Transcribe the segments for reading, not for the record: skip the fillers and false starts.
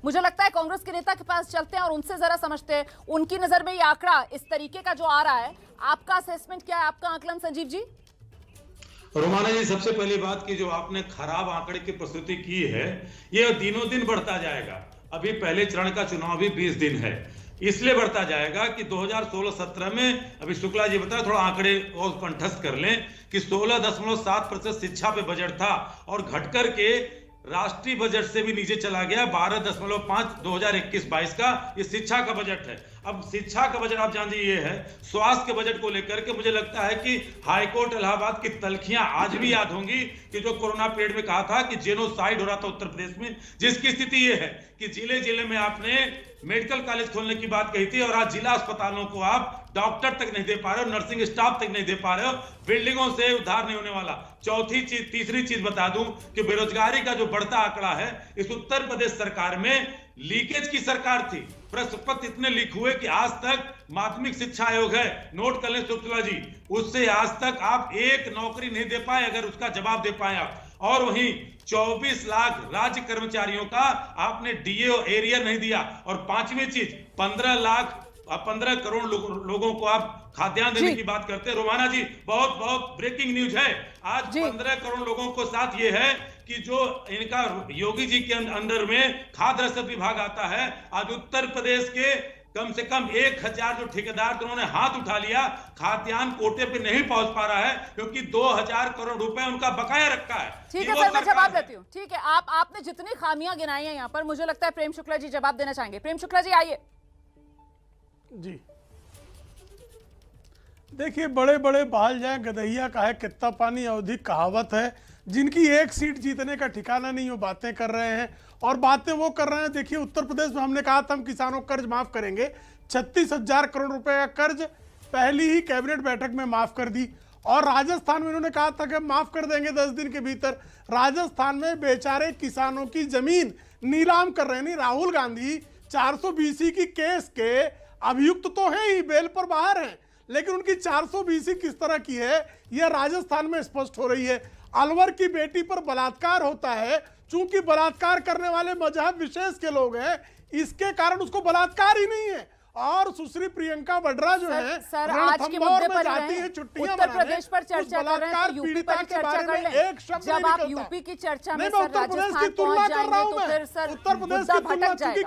मुझे लगता है कांग्रेस के नेता के पास चलते हैं और उनसे जरा समझते हैं उनकी नजर में ये आंकड़ा इस तरीके का जो आ रहा है, आपका असेसमेंट क्या है, आपका आकलन संजीव जी? रोमाना जी, सबसे पहली बात की जो आपने खराब आंकड़े की प्रस्तुति की है, ये दिनों दिन बढ़ता जाएगा। अभी पहले चरण का चुनाव भी 20 दिन है, इसलिए बढ़ता जाएगा कि 2016-17 में, अभी शुक्ला जी बताया, थोड़ा आंकड़े और कंठस्थ कर लें कि 16.7% शिक्षा पे बजट था और घटकर के राष्ट्रीय बजट से भी नीचे चला गया 12.5 2021-22 का ये शिक्षा का बजट है। अब शिक्षा का बजट आप जान लीजिए है। स्वास्थ्य के बजट को लेकर के मुझे लगता है कि हाईकोर्ट इलाहाबाद की तलखियां आज भी याद होंगी कि जो कोरोना पीरियड में कहा था कि जेनोसाइड हो रहा था उत्तर प्रदेश में, जिसकी स्थिति ये है कि जिले जिले में आपने मेडिकल कॉलेज खोलने की बात कही थी और आज जिला अस्पतालों को आप डॉक्टर तक नहीं दे पा रहे हो, नर्सिंग स्टाफ तक नहीं दे पा रहे हो, बिल्डिंगों से उद्धार नहीं होने वाला। तीसरी चीज बता दूं कि बेरोजगारी का जो बढ़ता आंकड़ा है, इस उत्तर प्रदेश सरकार में लीकेज की सरकार थी। प्रश्न पत्र इतने लीक हुए कि आज तक माध्यमिक शिक्षा आयोग है, नोट कर लें शुक्ला जी, उससे आज तक आप एक नौकरी नहीं दे पाए, अगर उसका जवाब दे पाए आप। और वहीं 24 लाख राज्य कर्मचारियों का आपने डीए एरियर नहीं दिया। और पांचवी चीज, 15 करोड़ लोगों को आप खाद्यान्न देने की बात करते हैं। रोमाना जी, बहुत ब्रेकिंग न्यूज है आज। 15 करोड़ लोगों को साथ ये है कि जो इनका योगी जी के अंडर में खाद्य रसद विभाग आता है, आज उत्तर प्रदेश के कम से कम 1000 जो ठेकेदार थे उन्होंने हाथ उठा लिया, खाद्यान्न कोटे पे नहीं पहुंच पा रहा है क्योंकि 2000 करोड़ रुपए उनका बकाया रखा है। ठीक है सर, मैं जवाब देती हूँ। ठीक है, आपने जितनी खामियां गिनाई हैं यहाँ पर, मुझे लगता है प्रेम शुक्ला जी जवाब देना चाहेंगे। प्रेम शुक्ला जी आइए। जी देखिए, बड़े बड़े बाल जाए गदहिया का है कितना पानी अवधि कहावत है। जिनकी एक सीट जीतने का ठिकाना नहीं, वो बातें कर रहे हैं और बातें वो कर रहे हैं। देखिए, उत्तर प्रदेश में हमने कहा था हम किसानों का कर्ज माफ करेंगे, 36,000 करोड़ रुपए का कर्ज पहली ही कैबिनेट बैठक में माफ कर दी। और राजस्थान में इन्होंने कहा था कि हम माफ कर देंगे 10 दिन के भीतर। राजस्थान में बेचारे किसानों की जमीन नीलाम कर रहे हैं। नहीं, राहुल गांधी 420 की केस के अभियुक्त तो है ही, बेल पर बाहर हैं, लेकिन उनकी 420 किस तरह की है यह राजस्थान में स्पष्ट हो रही है। अलवर की बेटी पर बलात्कार होता है, चूंकि बलात्कार करने वाले मजहब विशेष के लोग हैं, इसके कारण उसको बलात्कार ही नहीं है। और सुश्री प्रियंका वड्रा जो है सर आज के मुद्दे पर जाती है, उत्तर प्रदेश पर चर्चा कर रहे हैं, यूपी पर चर्चा कर लें। एक शब्द जब आप यूपी की चर्चा में सर राजस्थान पहुंच जाएंगे तो फिर सर उत्तर प्रदेश की तुलना, क्योंकि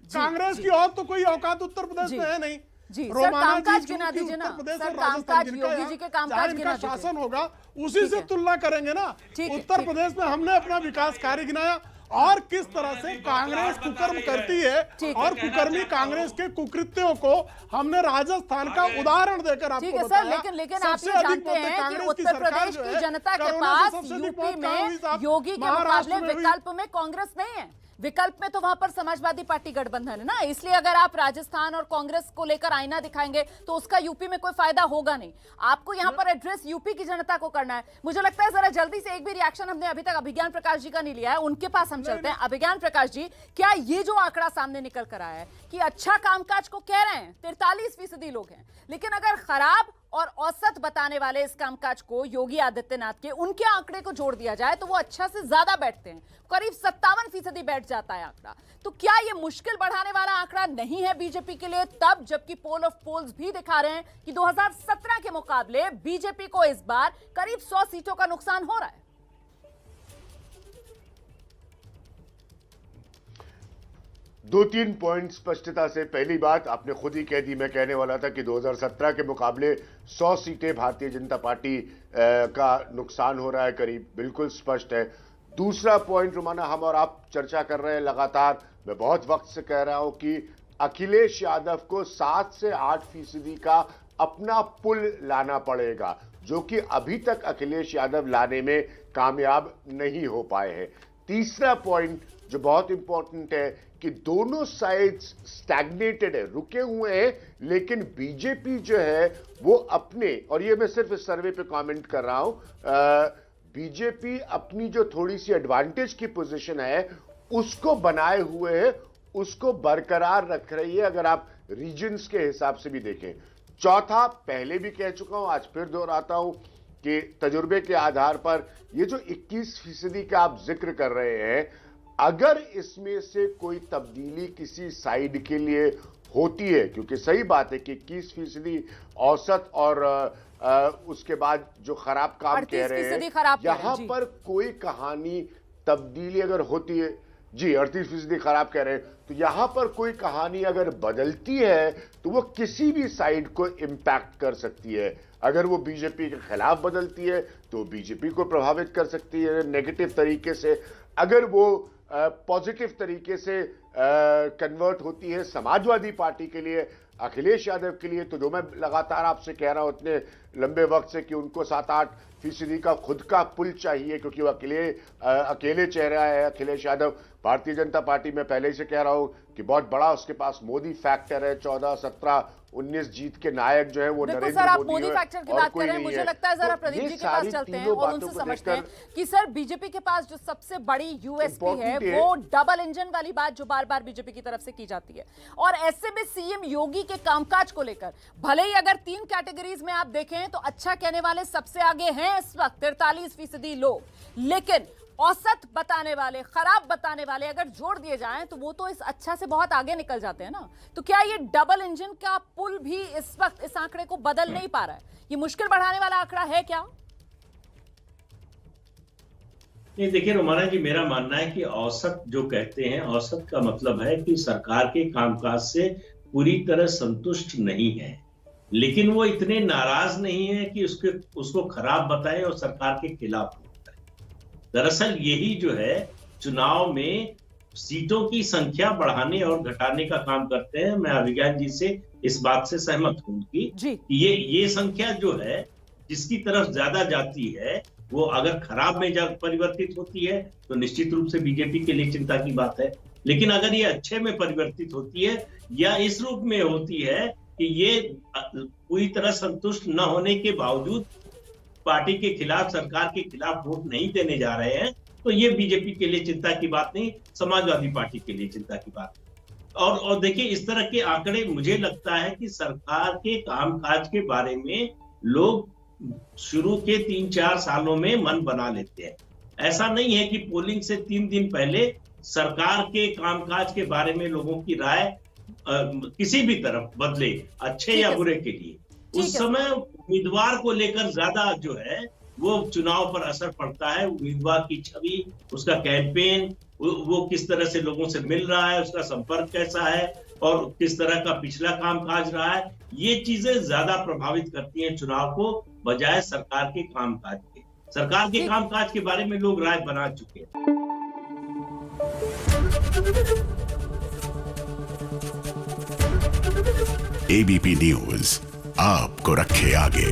कांग्रेस की और तो कोई औकात उत्तर प्रदेश में है नहीं। जी सर, कामकाज गिना दीजिए ना सर, कामकाज योगी जी के कामकाज गिना दीजिए। शासन होगा उसी से तुलना करेंगे ना। उत्तर प्रदेश में हमने अपना विकास कार्य गिनाया और किस तरह से कांग्रेस कुकर्म करती है और कुकर्मी कांग्रेस के कुकृत्यों को हमने राजस्थान का उदाहरण देकर आपको बताया। लेकिन आप ये जानते हैं कि उत्तर प्रदेश की जनता के पास यूपी में योगी के मुकाबले विकल्प में कांग्रेस नहीं है। विकल्प में तो वहां पर समाजवादी पार्टी गठबंधन है ना, इसलिए अगर आप राजस्थान और कांग्रेस को लेकर आईना दिखाएंगे तो उसका यूपी में कोई फायदा होगा नहीं। आपको यहां पर एड्रेस यूपी की जनता को करना है। मुझे लगता है जरा जल्दी से एक भी रिएक्शन हमने अभी तक अभिज्ञान प्रकाश जी का नहीं लिया है, उनके पास हम चलते हैं। अभिज्ञान प्रकाश जी, क्या ये जो आंकड़ा सामने निकल कर आया है कि अच्छा कामकाज को कह रहे हैं 43% लोग हैं, लेकिन अगर खराब और औसत बताने वाले इस कामकाज को योगी आदित्यनाथ के उनके आंकड़े को जोड़ दिया जाए तो वो अच्छा से ज्यादा बैठते हैं, करीब 57% बैठ जाता है आंकड़ा। तो क्या ये मुश्किल बढ़ाने वाला आंकड़ा नहीं है बीजेपी के लिए, तब जबकि पोल ऑफ पोल्स भी दिखा रहे हैं कि 2017 के मुकाबले बीजेपी को इस बार करीब 100 सीटों का नुकसान हो रहा है? 2-3 पॉइंट स्पष्टता से। पहली बात आपने खुद ही कह दी, मैं कहने वाला था कि 2017 के मुकाबले 100 सीटें भारतीय जनता पार्टी का नुकसान हो रहा है करीब, बिल्कुल स्पष्ट है। दूसरा पॉइंट रोमाना, हम और आप चर्चा कर रहे हैं लगातार, मैं बहुत वक्त से कह रहा हूं कि अखिलेश यादव को 7 से 8% का अपना पुल लाना पड़ेगा, जो कि अभी तक अखिलेश यादव लाने में कामयाब नहीं हो पाए हैं। तीसरा पॉइंट जो बहुत इंपॉर्टेंट है कि दोनों साइड्स स्टैग्नेटेड है, रुके हुए हैं, लेकिन बीजेपी जो है वो अपने, और ये मैं सिर्फ इस सर्वे पे कमेंट कर रहा हूं, बीजेपी अपनी जो थोड़ी सी एडवांटेज की पोजीशन है उसको बनाए हुए है, उसको बरकरार रख रही है, अगर आप रीजन्स के हिसाब से भी देखें। चौथा, पहले भी कह चुका हूं, आज फिर दोहराता हूं कि तजुर्बे के आधार पर ये जो 21% का आप जिक्र कर रहे हैं, अगर इसमें से कोई तब्दीली किसी साइड के लिए होती है, क्योंकि सही बात है कि 21% औसत और उसके बाद जो खराब काम कह रहे हैं, यहां पर कोई कहानी तब्दीली अगर होती है, जी 38% खराब कह रहे हैं, तो यहां पर कोई कहानी अगर बदलती है तो वो किसी भी साइड को इंपैक्ट कर सकती है। अगर वो बीजेपी के खिलाफ बदलती है तो बीजेपी को प्रभावित कर सकती है नेगेटिव तरीके से। अगर वो पॉजिटिव तरीके से कन्वर्ट होती है समाजवादी पार्टी के लिए, अखिलेश यादव के लिए, तो जो मैं लगातार आपसे कह रहा हूं इतने लंबे वक्त से कि उनको 7-8% का खुद का पुल चाहिए, क्योंकि वो अकेले चेहरा है अखिलेश यादव। भारतीय जनता पार्टी में पहले से कह रहा हूं कि बहुत बड़ा उसके पास मोदी फैक्टर है। 14, 17, 19 जीत के नायक जो है वो नरेंद्र सर, आप मोदी मोदी फैक्टर की बात कर रहे हैं, मुझे लगता है जरा प्रदीप जी के पास चलते हैं और उनसे समझते हैं कि सर बीजेपी के पास जो सबसे बड़ी यूएसपी है वो डबल इंजन वाली बात जो बार बार बीजेपी की तरफ से की जाती है। और ऐसे में सीएम योगी के कामकाज को लेकर भले ही अगर 3 कैटेगरीज में आप देखें तो अच्छा कहने वाले सबसे आगे हैं इस वक्त 43% लोग, लेकिन औसत बताने वाले, खराब बताने वाले अगर जोड़ दिए जाएं तो वो तो इस अच्छा से बहुत आगे निकल जाते हैं ना। तो क्या ये डबल इंजन का पुल भी इस वक्त इस आंकड़े को बदल नहीं पा रहा है? ये मुश्किल बढ़ाने वाला आंकड़ा है क्या? नहीं, देखिए रोमाना जी, मेरा मानना है कि औसत जो कहते हैं, औसत का मतलब है कि सरकार के कामकाज से पूरी तरह संतुष्ट नहीं है, लेकिन वो इतने नाराज नहीं है कि उसको खराब बताएं और सरकार के खिलाफ। दरअसल यही जो है चुनाव में सीटों की संख्या बढ़ाने और घटाने का काम करते हैं। मैं अभिज्ञान जी से इस बात से सहमत हूं कि ये संख्या जो है जिसकी तरफ ज्यादा जाती है वो अगर खराब में परिवर्तित होती है तो निश्चित रूप से बीजेपी के लिए चिंता की बात है। लेकिन अगर ये अच्छे में परिवर्तित होती है या इस रूप में होती है कि ये पूरी तरह संतुष्ट न होने के बावजूद पार्टी के खिलाफ, सरकार के खिलाफ वोट नहीं देने जा रहे हैं, तो ये बीजेपी के लिए चिंता की बात नहीं, समाजवादी पार्टी के लिए चिंता की बात। और देखिए इस तरह के आंकड़े, मुझे लगता है कि सरकार के कामकाज के बारे में लोग शुरू के 3-4 सालों में मन बना लेते हैं। ऐसा नहीं है कि पोलिंग से 3 दिन पहले सरकार के कामकाज के बारे में लोगों की राय किसी भी तरफ बदले, अच्छे या बुरे के लिए। उस समय उम्मीदवार को लेकर ज्यादा जो है वो चुनाव पर असर पड़ता है। उम्मीदवार की छवि, उसका कैंपेन, वो किस तरह से लोगों से मिल रहा है, उसका संपर्क कैसा है और किस तरह का पिछला कामकाज रहा है, ये चीजें ज्यादा प्रभावित करती हैं चुनाव को, बजाय सरकार के कामकाज के। सरकार के कामकाज के बारे में लोग राय बना चुके हैं। एबीपी न्यूज आपको रखे आगे।